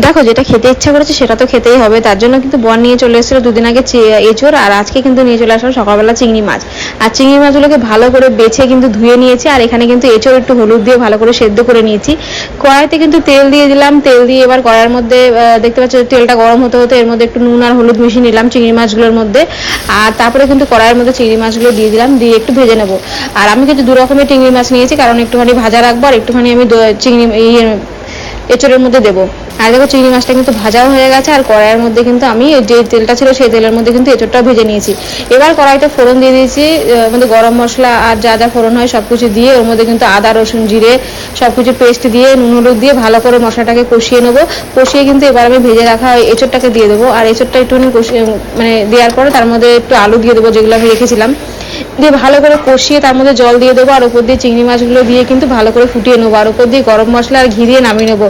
দেখো যেটা খেতে ইচ্ছা করেছে সেটা তো খেতেই হবে, তার জন্য কিন্তু বর নিয়ে চলে এসেছিলো দুদিন আগে এঁচোড়, আর আজকে কিন্তু নিয়ে চলে আসলো সকালবেলা চিংড়ি মাছ। আর চিংড়ি মাছগুলোকে ভালো করে বেছে কিন্তু ধুয়ে নিয়েছি, আর এখানে কিন্তু এঁচোড় একটু হলুদ দিয়ে ভালো করে সেদ্ধ করে নিয়েছি। কড়াইতে কিন্তু তেল দিয়ে দিলাম, তেল দিয়ে এবার কড়াইয়ের মধ্যে দেখতে পাচ্ছ তেলটা গরম হতে হতে এর মধ্যে একটু নুন আর হলুদ মিশিয়ে নিলাম চিংড়ি মাছগুলোর মধ্যে। আর তারপরে কিন্তু কড়াইয়ের মধ্যে চিংড়ি মাছগুলো দিয়ে দিলাম, দিয়ে একটু ভেজে নেবো। আর আমি কিন্তু দু রকমের চিংড়ি মাছ নিয়েছি, কারণ একটুখানি ভাজা রাখবো আর একটুখানি আমি চিংড়ি এঁচোড়ের মধ্যে দেবো। আর দেখো চিংড়ি মাছটা কিন্তু ভাজাও হয়ে গেছে, আর কড়াইয়ের মধ্যে কিন্তু আমি যে তেলটা ছিল সেই তেলের মধ্যে কিন্তু এঁচোড়টাও ভেজে নিয়েছি। এবার কড়াইতে ফোড়ন দিয়ে দিয়েছি, মধ্যে গরম মশলা আর যা যা ফোড়ন হয় সব কিছু দিয়ে ওর মধ্যে কিন্তু আদা রসুন জিরে সব কিছু পেস্ট দিয়ে নুন হলুদ দিয়ে ভালো করে মশলাটাকে কষিয়ে নেবো। কষিয়ে কিন্তু এবার আমি ভেজে রাখা এঁচোড়টাকে দিয়ে দেবো, আর এঁচোড়টা একটুখানি কষিয়ে মানে দেওয়ার পরে তার মধ্যে একটু আলু দিয়ে দেবো যেগুলো আমি রেখেছিলাম, দিয়ে ভালো করে কষিয়ে তার মধ্যে জল দিয়ে দেবো, আর উপর দিয়ে চিংড়ি মাছগুলো দিয়ে কিন্তু ভালো করে ফুটিয়ে নেবো, আর উপর দিয়ে গরম মশলা আর ঘি দিয়ে নামিয়ে নেবো।